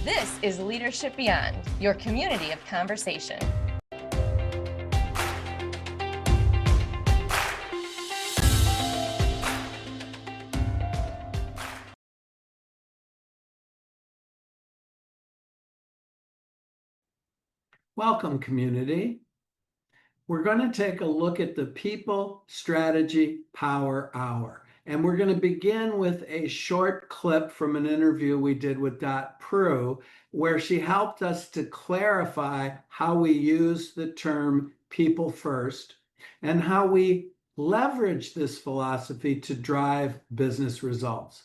This is Leadership Beyond, your community of conversation. Welcome, community. We're going to take a look at the People Strategy Power Hour. And we're going to begin with a short clip from an interview we did with Dot Proux, where she helped us to clarify how we use the term people first and how we leverage this philosophy to drive business results.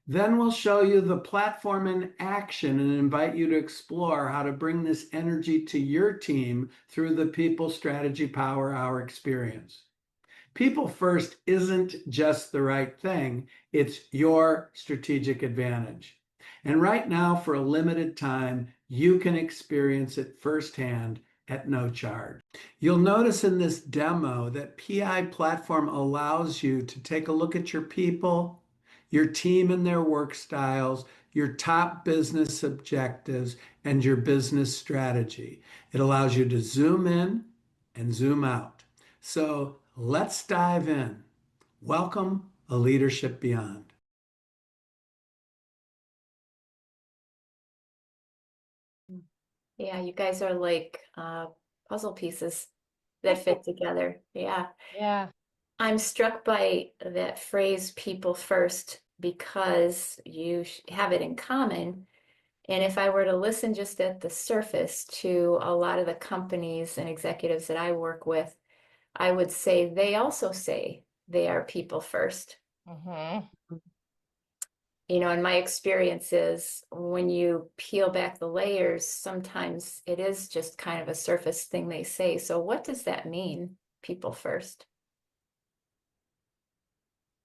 Then we'll show you the platform in action and invite you to explore how to bring this energy to your team through the People Strategy Power Hour experience. People first isn't just the right thing, it's your strategic advantage. And right now, for a limited time, you can experience it firsthand at no charge. You'll notice in this demo that PI Platform allows you to take a look at your people, your team and their work styles, your top business objectives, and your business strategy. It allows you to zoom in and zoom out. So let's dive in. Welcome to Leadership Beyond. Yeah, you guys are like puzzle pieces that fit together. Yeah. Yeah. I'm struck by that phrase, people first, because you have it in common. And if I were to listen just at the surface to a lot of the companies and executives that I work with, I would say they also say they are people first. Mm-hmm. You know, and my experience is when you peel back the layers, sometimes it is just kind of a surface thing they say. So what does that mean, people first?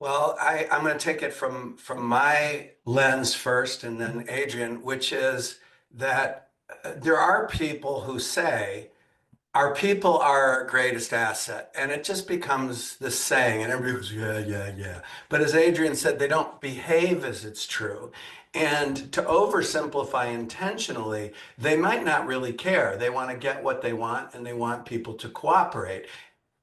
Well, I'm going to take it from my lens first, and then Adrian, which is that there are people who say, our people are our greatest asset. And it just becomes this saying, and everybody goes, yeah, yeah, yeah. But as Adrian said, they don't behave as it's true. And to oversimplify intentionally, they might not really care. They want to get what they want, and they want people to cooperate.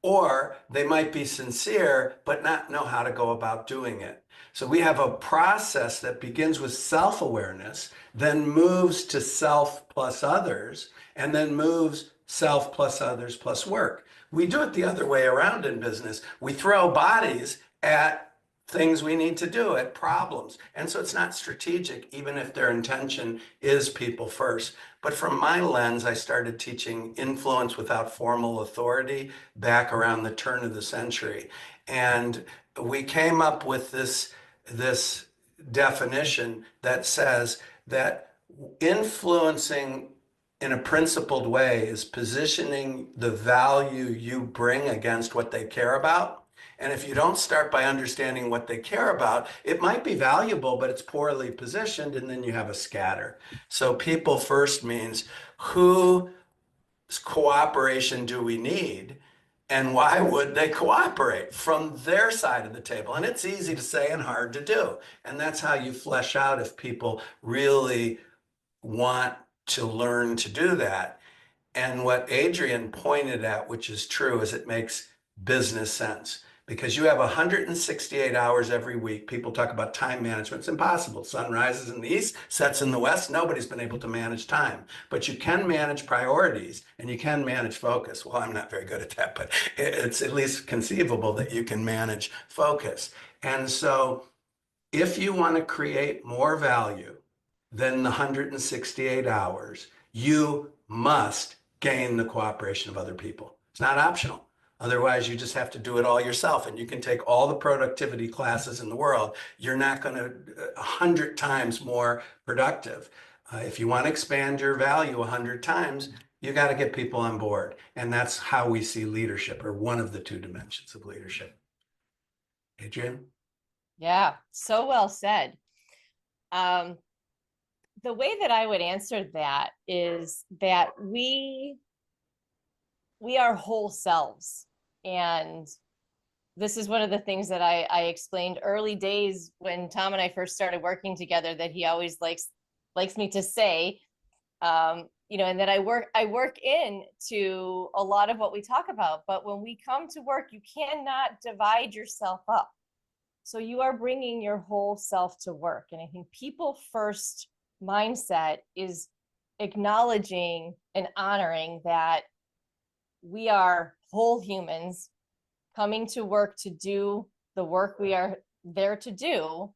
Or they might be sincere, but not know how to go about doing it. So we have a process that begins with self-awareness, then moves to self plus others, and then moves self plus others plus work. We do it the other way around in business. We throw bodies at things we need to do, at problems. And so it's not strategic, even if their intention is people first. But from my lens, I started teaching influence without formal authority back around the turn of the century. And we came up with this definition that says that influencing in a principled way is positioning the value you bring against what they care about. And if you don't start by understanding what they care about, it might be valuable, but it's poorly positioned, and then you have a scatter. So people first means whose cooperation do we need? And why would they cooperate from their side of the table? And it's easy to say and hard to do. And that's how you flesh out if people really want to learn to do that. And what Adrian pointed at, which is true, is it makes business sense. Because you have 168 hours every week. People talk about time management. It's impossible. Sun rises in the east, sets in the west. Nobody's been able to manage time. But you can manage priorities and you can manage focus. Well, I'm not very good at that, but it's at least conceivable that you can manage focus. And so if you want to create more value than the 168 hours, you must gain the cooperation of other people. It's not optional. Otherwise, you just have to do it all yourself. And you can take all the productivity classes in the world. You're not going to 100 times more productive. If you want to expand your value 100 times, you got to get people on board. And that's how we see leadership, or one of the two dimensions of leadership. Adrian? Yeah, so well said. The way that I would answer that is that we are whole selves. And this is one of the things that I explained early days when Tom and I first started working together, that he always likes likes me to say, you know, and that I work into a lot of what we talk about. But when we come to work, you cannot divide yourself up. So you are bringing your whole self to work. And I think people first mindset is acknowledging and honoring that we are whole humans coming to work to do the work we are there to do,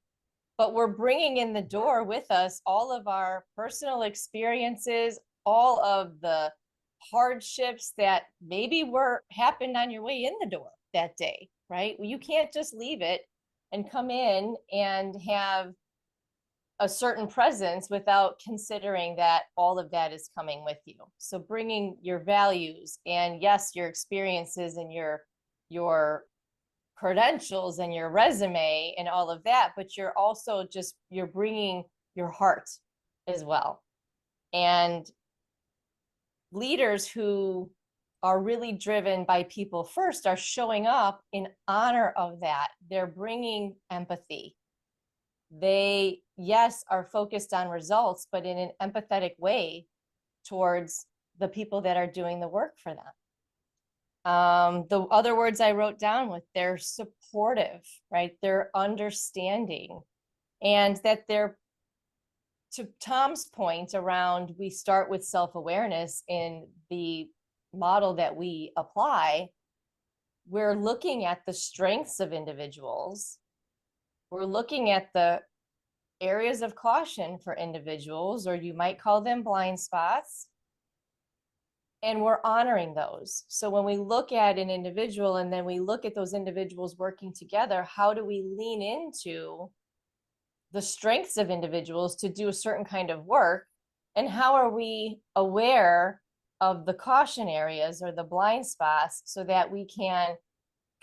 but we're bringing in the door with us all of our personal experiences, all of the hardships that maybe happened on your way in the door that day, right? You can't just leave it and come in and have a certain presence without considering that all of that is coming with you. So bringing your values and yes, your experiences and your credentials and your resume and all of that, but you're also you're bringing your heart as well. And leaders who are really driven by people first are showing up in honor of that. They're bringing empathy. They, yes, are focused on results, but in an empathetic way towards the people that are doing the work for them. The other words I wrote down with, they're supportive, right? They're understanding, and that they're, to Tom's point around, we start with self-awareness in the model that we apply. We're looking at the strengths of individuals. We're looking at the areas of caution for individuals, or you might call them blind spots. And we're honoring those. So when we look at an individual and then we look at those individuals working together, how do we lean into the strengths of individuals to do a certain kind of work? And how are we aware of the caution areas or the blind spots so that we can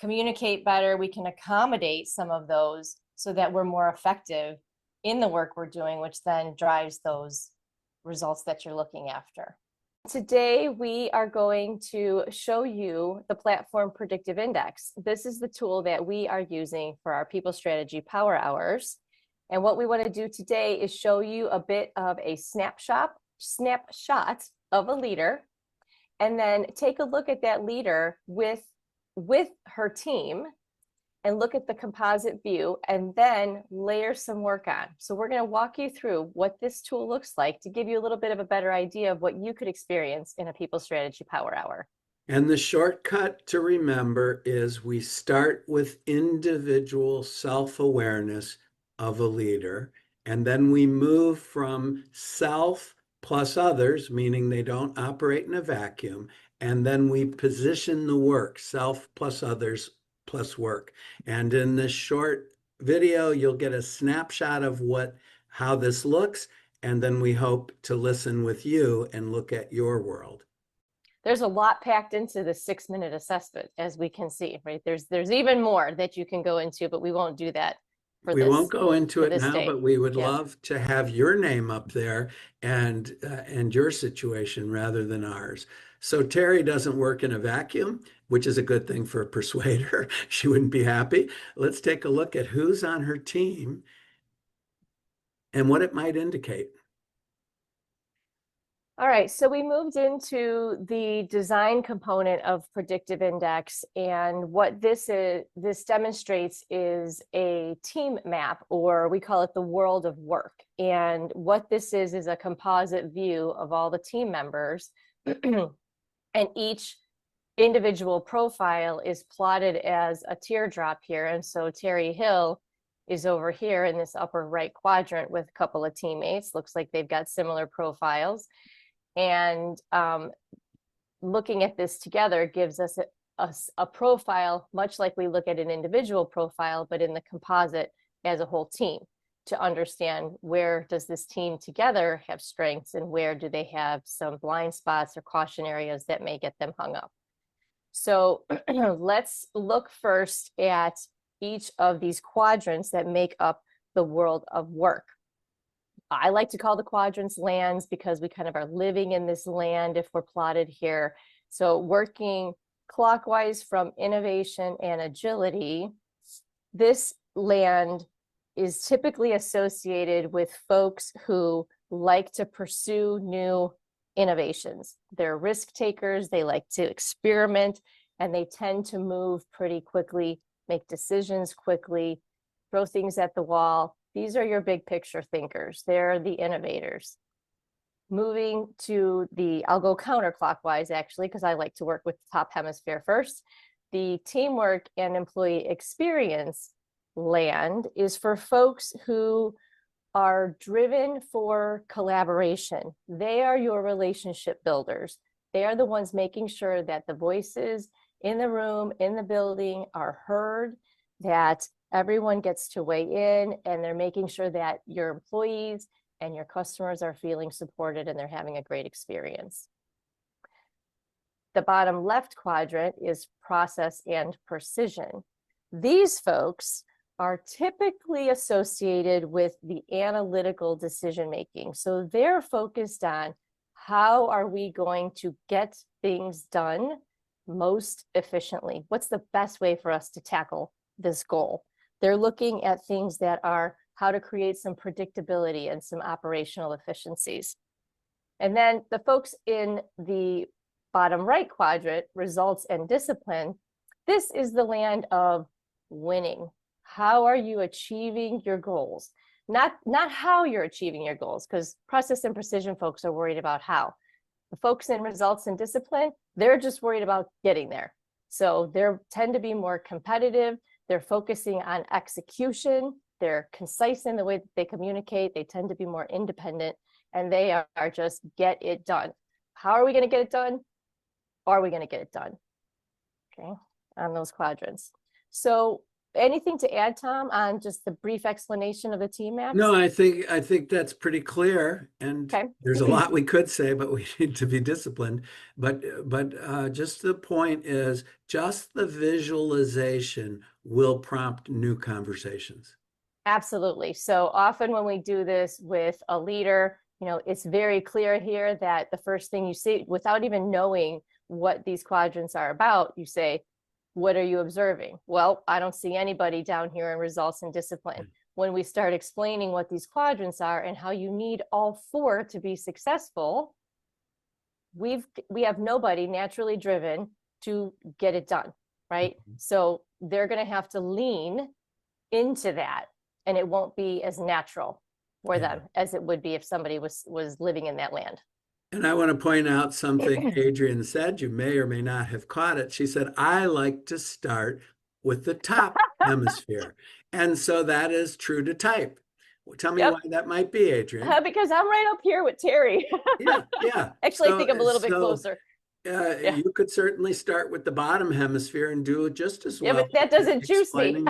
communicate better, we can accommodate some of those so that we're more effective in the work we're doing, which then drives those results that you're looking after. Today, we are going to show you the platform predictive index. This is the tool that we are using for our people strategy power hours. And what we want to do today is show you a bit of a snapshot of a leader, and then take a look at that leader with her team and look at the composite view and then layer some work on. So we're going to walk you through what this tool looks like to give you a little bit of a better idea of what you could experience in a people strategy power hour. And the shortcut to remember is we start with individual self-awareness of a leader, and then we move from self plus others, meaning they don't operate in a vacuum, and then we position the work, self plus others plus work. And in this short video, you'll get a snapshot of how this looks, and then we hope to listen with you and look at your world. There's a lot packed into the 6-minute assessment, as we can see, right? There's even more that you can go into, but we won't do that. We won't go into it now, day. but we would love to have your name up there and your situation rather than ours. So Terry doesn't work in a vacuum, which is a good thing for a persuader. She wouldn't be happy. Let's take a look at who's on her team and what it might indicate. All right, so we moved into the design component of predictive index, and what this demonstrates is a team map, or we call it the world of work. And what this is a composite view of all the team members, and each individual profile is plotted as a teardrop here. And so Terry Hill is over here in this upper right quadrant with a couple of teammates. Looks like they've got similar profiles. And looking at this together gives us a profile, much like we look at an individual profile, but in the composite as a whole team, to understand where does this team together have strengths and where do they have some blind spots or caution areas that may get them hung up. So let's look first at each of these quadrants that make up the world of work. I like to call the quadrants lands because we kind of are living in this land if we're plotted here. So working clockwise from innovation and agility, this land is typically associated with folks who like to pursue new innovations. They're risk takers, they like to experiment, and they tend to move pretty quickly, make decisions quickly, throw things at the wall. These are your big picture thinkers. They're the innovators. Moving to I'll go counterclockwise actually, because I like to work with the top hemisphere first. The teamwork and employee experience land is for folks who are driven for collaboration. They are your relationship builders. They are the ones making sure that the voices in the room, in the building are heard, that everyone gets to weigh in, and they're making sure that your employees and your customers are feeling supported and they're having a great experience. The bottom left quadrant is process and precision. These folks are typically associated with the analytical decision making. So they're focused on how are we going to get things done most efficiently? What's the best way for us to tackle this goal? They're looking at things that are how to create some predictability and some operational efficiencies. And then the folks in the bottom right quadrant, results and discipline, this is the land of winning. How are you achieving your goals? Not how you're achieving your goals, because process and precision folks are worried about how. The folks in results and discipline, they're just worried about getting there. So they tend to be more competitive. They're focusing on execution. They're concise in the way that they communicate. They tend to be more independent, and they are just get it done. How are we going to get it done? Are we going to get it done? Okay, on those quadrants. So anything to add, Tom, on just the brief explanation of the team maps? No, I think that's pretty clear, and Okay. there's a lot we could say, but we need to be disciplined. But just the point is, just the visualization will prompt new conversations. Absolutely. So often when we do this with a leader, it's very clear here that the first thing you see, without even knowing what these quadrants are about, you say, what are you observing? Well, I don't see anybody down here in results and discipline. When we start explaining what these quadrants are and how you need all four to be successful, we have nobody naturally driven to get it done, right? So they're going to have to lean into that, and it won't be as natural for them as it would be if somebody was living in that land. And I want to point out something Adrienne said. You may or may not have caught it. She said, I like to start with the top hemisphere. And so that is true to type. Well, tell me why that might be, Adrienne. Because I'm right up here with Terry. Yeah. Actually, I think I'm a little bit closer. You could certainly start with the bottom hemisphere and do it just as well. Yeah, but that doesn't juice me.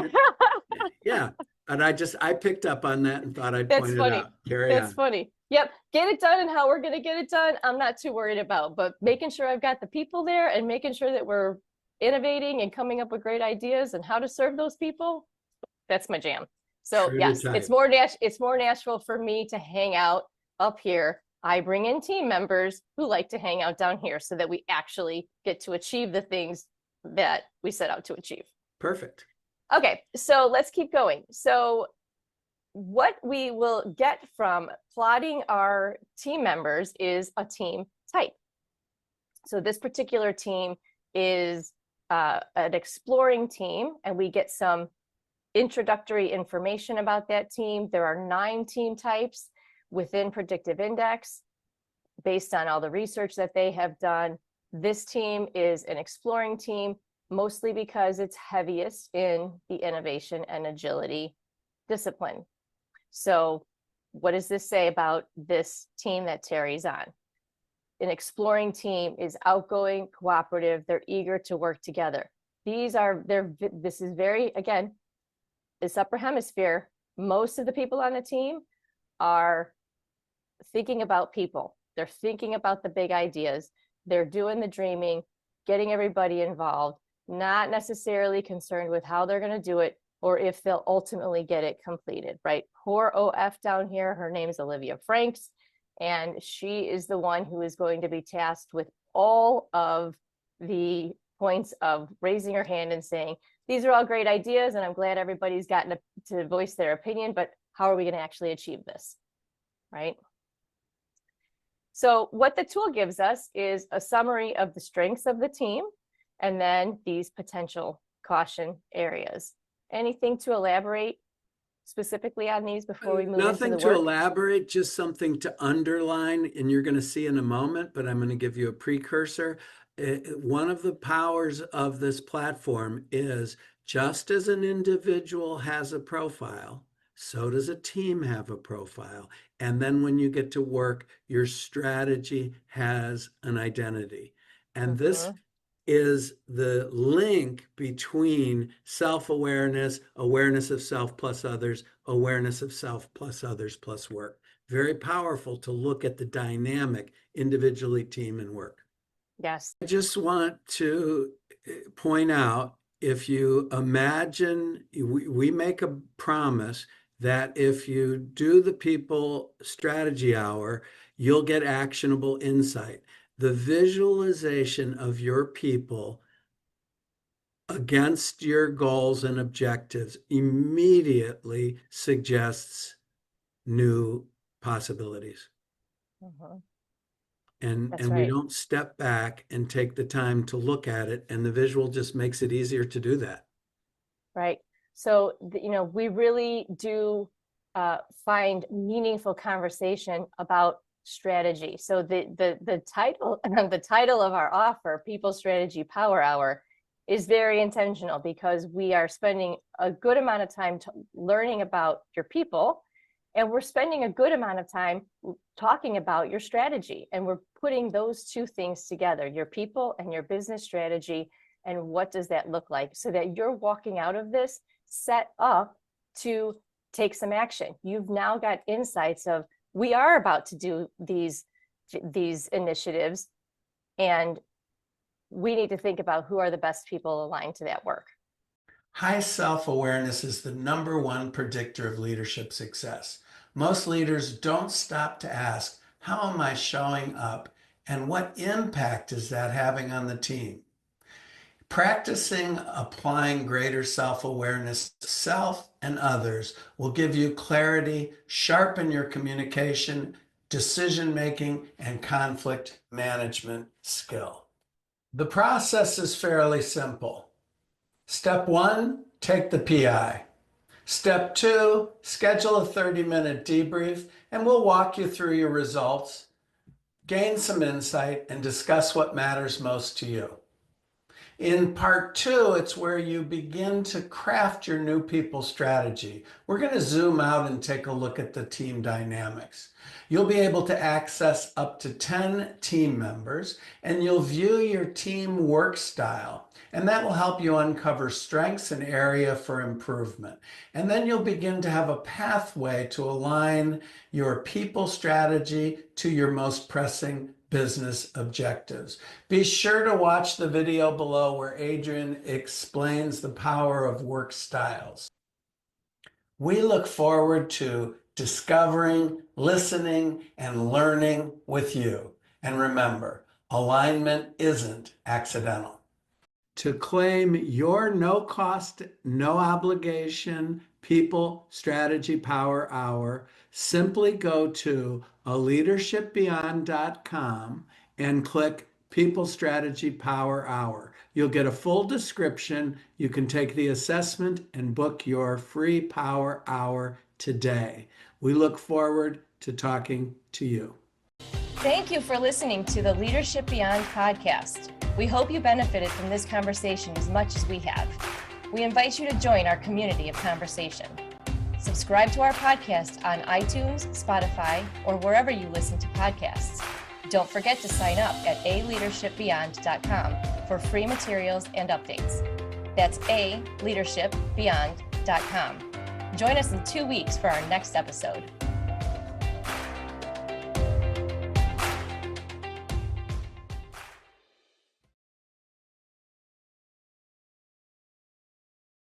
Yeah. And I picked up on that and thought I'd point it out. That's funny. Yep. Get it done, and how we're going to get it done, I'm not too worried about, but making sure I've got the people there and making sure that we're innovating and coming up with great ideas and how to serve those people, that's my jam. So yes, it's more natural for me to hang out up here. I bring in team members who like to hang out down here so that we actually get to achieve the things that we set out to achieve. Perfect. Okay, so let's keep going. So what we will get from plotting our team members is a team type. So this particular team is an exploring team, and we get some introductory information about that team. There are 9 team types within Predictive Index based on all the research that they have done. This team is an exploring team, mostly because it's heaviest in the innovation and agility discipline. So what does this say about this team that Terry's on? An exploring team is outgoing, cooperative, they're eager to work together. This is very, again, this upper hemisphere, most of the people on the team are thinking about people. They're thinking about the big ideas. They're doing the dreaming, getting everybody involved, not necessarily concerned with how they're going to do it or if they'll ultimately get it completed, right? Poor OF down here, her name's Olivia Franks, and she is the one who is going to be tasked with all of the points of raising her hand and saying, these are all great ideas, and I'm glad everybody's gotten to voice their opinion, but how are we going to actually achieve this, right? So what the tool gives us is a summary of the strengths of the team, and then these potential caution areas. Anything to elaborate specifically on these before we move into Nothing the to work? elaborate, just something to underline, and you're going to see in a moment, but I'm going to give you a precursor. One of the powers of this platform is just as an individual has a profile, so does a team have a profile. And then when you get to work, your strategy has an identity. And this is the link between self-awareness, awareness of self plus others, awareness of self plus others plus work. Very powerful to look at the dynamic individually, team, and work. Yes. I just want to point out, if you imagine, we make a promise that if you do the people strategy hour, you'll get actionable insight. The visualization of your people against your goals and objectives immediately suggests new possibilities. And That's we right. don't step back and take the time to look at it, and the visual just makes it easier to do that. Right. So, we really do find meaningful conversation about strategy. So the title the title of our offer, People Strategy Power Hour, is very intentional because we are spending a good amount of time learning about your people, and we're spending a good amount of time talking about your strategy, and we're putting those two things together, your people and your business strategy. And what does that look like, so that you're walking out of this set up to take some action? You've now got insights of, we are about to do these initiatives, and we need to think about who are the best people aligned to that work. High self-awareness is the #1 predictor of leadership success. Most leaders don't stop to ask, how am I showing up, and what impact is that having on the team? Practicing applying greater self-awareness to self and others will give you clarity, sharpen your communication, decision-making, and conflict management skill. The process is fairly simple. Step 1, take the PI. Step 2, schedule a 30-minute debrief, and we'll walk you through your results, gain some insight, and discuss what matters most to you. In part 2, it's where you begin to craft your new people strategy. We're going to zoom out and take a look at the team dynamics. You'll be able to access up to 10 team members, and you'll view your team work style. And that will help you uncover strengths and area for improvement. And then you'll begin to have a pathway to align your people strategy to your most pressing business objectives. Be sure to watch the video below where Adrian explains the power of work styles. We look forward to discovering, listening, and learning with you. And remember, alignment isn't accidental. To claim your no-cost, no-obligation People Strategy Power Hour, simply go to aleadershipbeyond.com and click People Strategy Power Hour. You'll get a full description. You can take the assessment and book your free Power Hour today. We look forward to talking to you. Thank you for listening to the Leadership Beyond podcast. We hope you benefited from this conversation as much as we have. We invite you to join our community of conversation. Subscribe to our podcast on iTunes, Spotify, or wherever you listen to podcasts. Don't forget to sign up at aleadershipbeyond.com for free materials and updates. That's aleadershipbeyond.com. Join us in 2 weeks for our next episode.